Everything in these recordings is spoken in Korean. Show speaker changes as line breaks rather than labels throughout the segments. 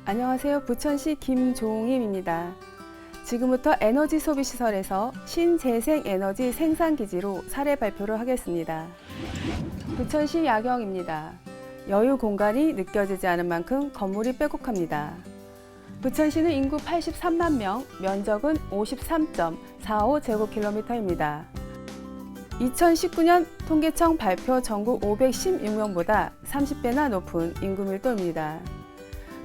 안녕하세요. 부천시 김종임입니다. 지금부터 에너지 소비 시설에서 신재생에너지 생산기지로 사례 발표를 하겠습니다. 부천시 야경입니다. 여유 공간이 느껴지지 않은 만큼 건물이 빼곡합니다. 부천시는 인구 83만 명, 면적은 53.45제곱킬로미터입니다. 2019년 통계청 발표 전국 516명보다 30배나 높은 인구 밀도입니다.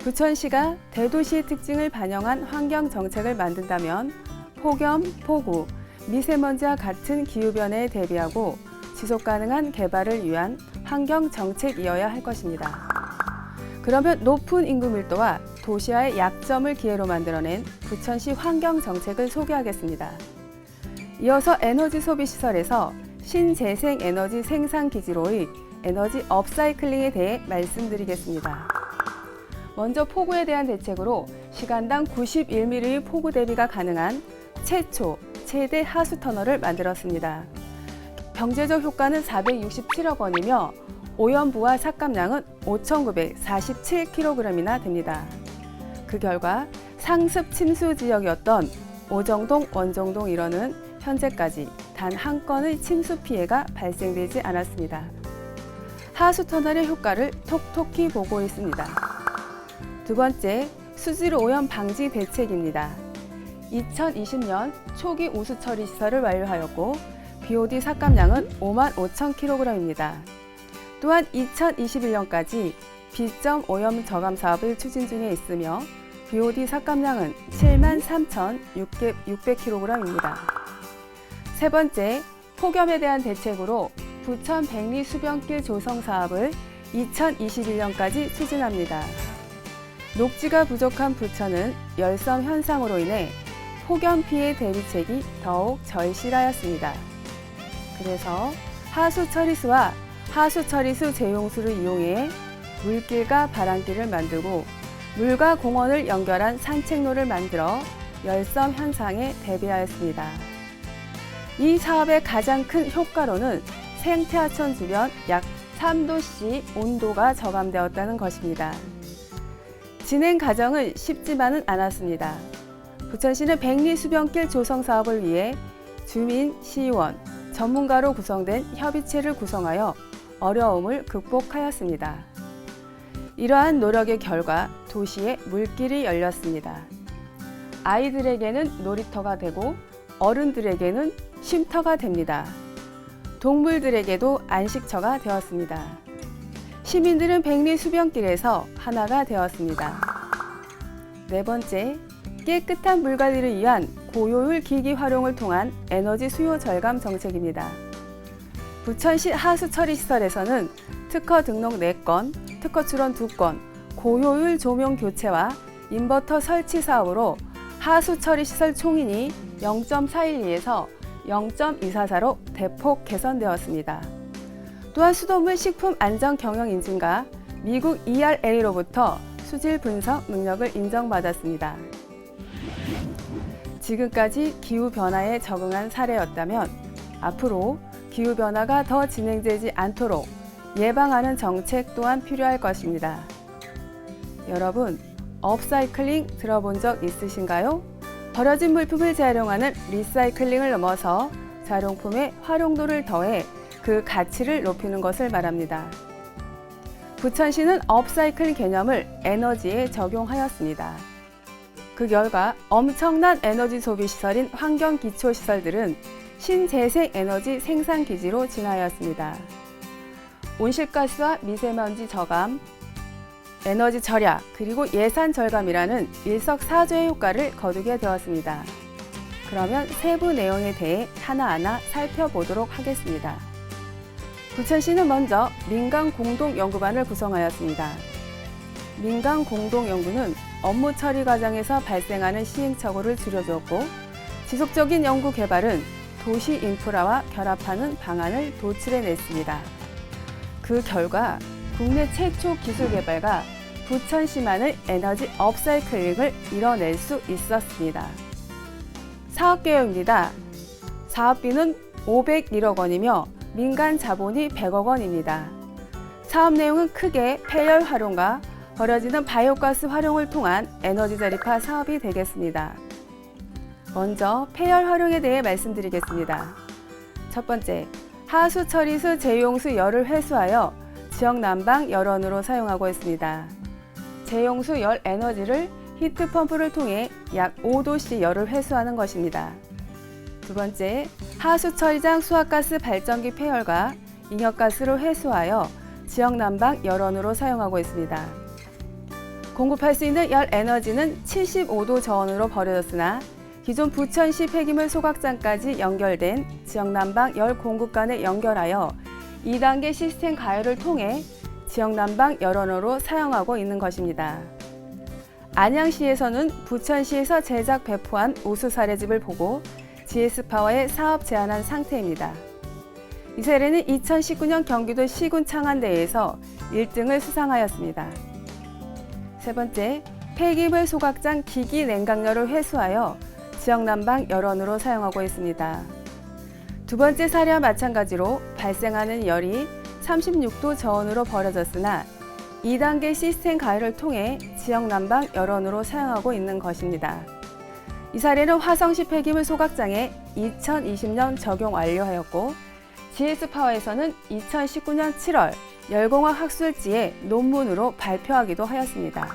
부천시가 대도시의 특징을 반영한 환경 정책을 만든다면 폭염, 폭우, 미세먼지와 같은 기후변화에 대비하고 지속가능한 개발을 위한 환경 정책이어야 할 것입니다. 그러면 높은 인구 밀도와 도시화의 약점을 기회로 만들어낸 부천시 환경 정책을 소개하겠습니다. 이어서 에너지 소비 시설에서 신재생 에너지 생산 기지로의 에너지 업사이클링에 대해 말씀드리겠습니다. 먼저 폭우에 대한 대책으로 시간당 91mm의 폭우 대비가 가능한 최대 하수 터널을 만들었습니다. 경제적 효과는 467억 원이며 오염부와 삭감량은 5,947kg이나 됩니다. 그 결과 상습 침수 지역이었던 오정동, 원정동 일원은 현재까지 단 한 건의 침수 피해가 발생되지 않았습니다. 하수 터널의 효과를 톡톡히 보고 있습니다. 두 번째, 수질 오염 방지 대책입니다. 2020년 초기 우수 처리 시설을 완료하였고 BOD 삭감량은 55,000kg입니다. 또한 2021년까지 B점 오염 저감 사업을 추진 중에 있으며 BOD 삭감량은 73,600kg입니다. 세 번째, 폭염에 대한 대책으로 부천 백리 수변길 조성 사업을 2021년까지 추진합니다. 녹지가 부족한 부천은 열섬 현상으로 인해 폭염 피해 대비책이 더욱 절실하였습니다. 그래서 하수 처리수와 하수 처리수 재용수를 이용해 물길과 바람길을 만들고 물과 공원을 연결한 산책로를 만들어 열섬 현상에 대비하였습니다. 이 사업의 가장 큰 효과로는 생태하천 주변 약 3도씨 온도가 저감되었다는 것입니다. 진행 과정은 쉽지만은 않았습니다. 부천시는 백리 수변길 조성 사업을 위해 주민, 시의원, 전문가로 구성된 협의체를 구성하여 어려움을 극복하였습니다. 이러한 노력의 결과 도시에 물길이 열렸습니다. 아이들에게는 놀이터가 되고 어른들에게는 쉼터가 됩니다. 동물들에게도 안식처가 되었습니다. 시민들은 백리 수변길에서 하나가 되었습니다. 네 번째, 깨끗한 물 관리를 위한 고효율 기기 활용을 통한 에너지 수요 절감 정책입니다. 부천시 하수 처리 시설에서는 특허 등록 4건, 특허 출원 2건, 고효율 조명 교체와 인버터 설치 사업으로 하수 처리 시설 총인이 0.412에서 0.244로 대폭 개선되었습니다. 또한 수돗물 식품 안전 경영 인증과 미국 ERA로부터 수질 분석 능력을 인정받았습니다. 지금까지 기후변화에 적응한 사례였다면 앞으로 기후변화가 더 진행되지 않도록 예방하는 정책 또한 필요할 것입니다. 여러분, 업사이클링 들어본 적 있으신가요? 버려진 물품을 재활용하는 리사이클링을 넘어서 자룡품의 활용도를 더해 그 가치를 높이는 것을 말합니다. 부천시는 업사이클 개념을 에너지에 적용하였습니다. 그 결과 엄청난 에너지 소비 시설인 환경기초시설들은 신재생 에너지 생산기지로 진화하였습니다. 온실가스와 미세먼지 저감, 에너지 절약, 그리고 예산 절감이라는 일석사조의 효과를 거두게 되었습니다. 그러면 세부 내용에 대해 하나하나 살펴보도록 하겠습니다. 부천시는 먼저 민간 공동연구반을 구성하였습니다. 민간 공동연구는 업무 처리 과정에서 발생하는 시행착오를 줄여주었고 지속적인 연구 개발은 도시 인프라와 결합하는 방안을 도출해냈습니다. 그 결과 국내 최초 기술 개발과 부천시만의 에너지 업사이클링을 이뤄낼 수 있었습니다. 사업계획입니다. 사업비는 501억 원이며 민간 자본이 100억 원입니다. 사업 내용은 크게 폐열 활용과 버려지는 바이오가스 활용을 통한 에너지 자립화 사업이 되겠습니다. 먼저 폐열 활용에 대해 말씀드리겠습니다. 첫 번째, 하수 처리수 재용수 열을 회수하여 지역 난방 열원으로 사용하고 있습니다. 재용수 열 에너지를 히트펌프를 통해 약 5도씨 열을 회수하는 것입니다. 두 번째, 하수 처리장 수압가스 발전기 폐열과 잉여가스를 회수하여 지역 난방 열원으로 사용하고 있습니다. 공급할 수 있는 열 에너지는 75도 저온으로 버려졌으나 기존 부천시 폐기물 소각장까지 연결된 지역 난방 열 공급관에 연결하여 2단계 시스템 가열을 통해 지역 난방 열원으로 사용하고 있는 것입니다. 안양시에서는 부천시에서 제작 배포한 우수 사례집을 보고 GS파워에 사업 제안한 상태입니다. 이 사례는 2019년 경기도 시군 창안대회에서 1등을 수상하였습니다. 세 번째, 폐기물 소각장 기기 냉각열을 회수하여 지역 난방 열원으로 사용하고 있습니다. 두 번째 사례와 마찬가지로 발생하는 열이 36도 저온으로 버려졌으나 2단계 시스템 가열을 통해 지역 난방 열원으로 사용하고 있는 것입니다. 이 사례는 화성시 폐기물 소각장에 2020년 적용 완료하였고 GS파워에서는 2019년 7월 열공학 학술지에 논문으로 발표하기도 하였습니다.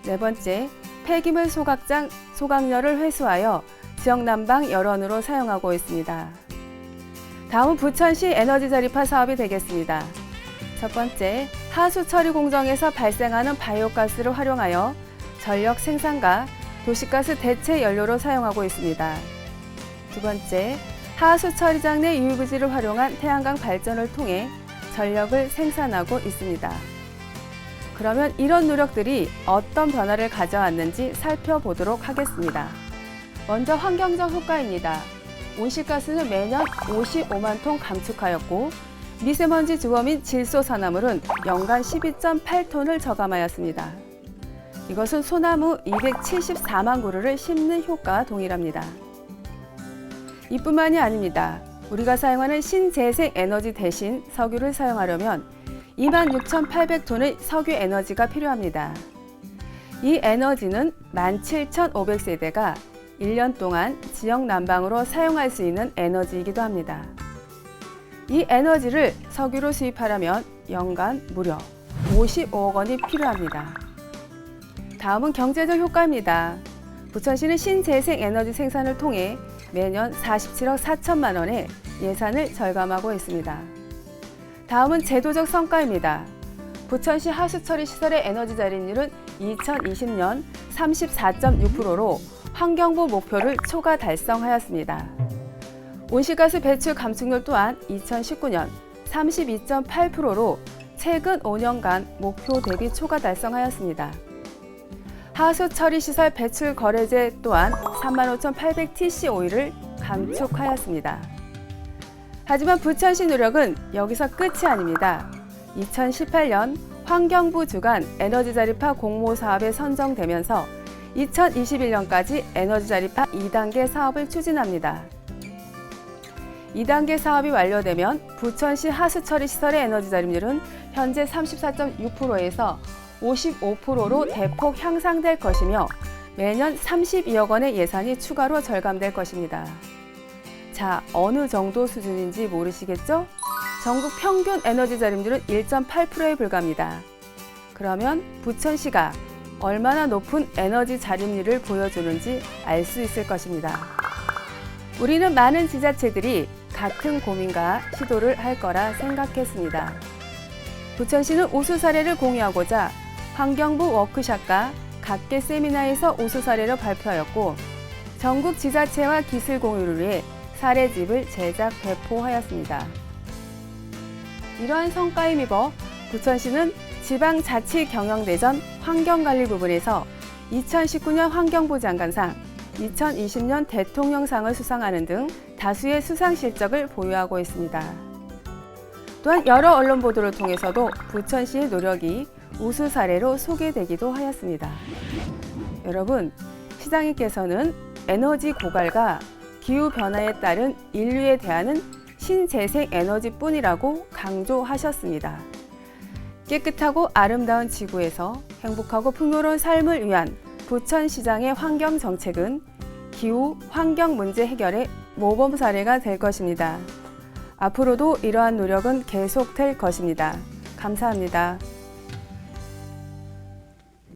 네 번째, 폐기물 소각장 소각열을 회수하여 지역 난방 열원으로 사용하고 있습니다. 다음은 부천시 에너지 자립화 사업이 되겠습니다. 첫 번째, 하수 처리 공정에서 발생하는 바이오가스를 활용하여 전력 생산과 도시가스 대체 연료로 사용하고 있습니다. 두 번째, 하수 처리장 내 유해부지를 활용한 태양광 발전을 통해 전력을 생산하고 있습니다. 그러면 이런 노력들이 어떤 변화를 가져왔는지 살펴보도록 하겠습니다. 먼저 환경적 효과입니다. 온실가스는 매년 55만 톤 감축하였고 미세먼지 주범인 질소산화물은 연간 12.8톤을 저감하였습니다. 이것은 소나무 274만 그루를 심는 효과와 동일합니다. 이뿐만이 아닙니다. 우리가 사용하는 신재생 에너지 대신 석유를 사용하려면 26,800톤의 석유 에너지가 필요합니다. 이 에너지는 17,500세대가 1년 동안 지역 난방으로 사용할 수 있는 에너지이기도 합니다. 이 에너지를 석유로 수입하려면 연간 무려 55억 원이 필요합니다. 다음은 경제적 효과입니다. 부천시는 신재생 에너지 생산을 통해 매년 47억 4천만 원의 예산을 절감하고 있습니다. 다음은 제도적 성과입니다. 부천시 하수처리 시설의 에너지 자립률은 2020년 34.6%로 환경부 목표를 초과 달성하였습니다. 온실가스 배출 감축률 또한 2019년 32.8%로 최근 5년간 목표 대비 초과 달성하였습니다. 하수처리시설 배출 거래제 또한 35,800tc 오일을 감축하였습니다. 하지만 부천시 노력은 여기서 끝이 아닙니다. 2018년 환경부 주관 에너지 자립화 공모 사업에 선정되면서 2021년까지 에너지 자립화 2단계 사업을 추진합니다. 2단계 사업이 완료되면 부천시 하수처리 시설의 에너지 자립률은 현재 34.6%에서 55%로 대폭 향상될 것이며 매년 32억 원의 예산이 추가로 절감될 것입니다. 자, 어느 정도 수준인지 모르시겠죠? 전국 평균 에너지 자립률은 1.8%에 불과합니다. 그러면 부천시가 얼마나 높은 에너지 자립률을 보여주는지 알 수 있을 것입니다. 우리는 많은 지자체들이 같은 고민과 시도를 할 거라 생각했습니다. 부천시는 우수 사례를 공유하고자 환경부 워크숍과 각계 세미나에서 우수 사례를 발표하였고 전국 지자체와 기술 공유를 위해 사례집을 제작 배포하였습니다. 이러한 성과에 힘입어 부천시는 지방자치경영대전 환경관리 부분에서 2019년 환경부 장관상, 2020년 대통령상을 수상하는 등 다수의 수상 실적을 보유하고 있습니다. 또한 여러 언론 보도를 통해서도 부천시의 노력이 우수 사례로 소개되기도 하였습니다. 여러분, 시장님께서는 에너지 고갈과 기후변화에 따른 인류에 대한 신재생 에너지뿐이라고 강조하셨습니다. 깨끗하고 아름다운 지구에서 행복하고 풍요로운 삶을 위한 부천시장의 환경정책은 기후, 환경 문제 해결의 모범 사례가 될 것입니다. 앞으로도 이러한 노력은 계속될 것입니다. 감사합니다.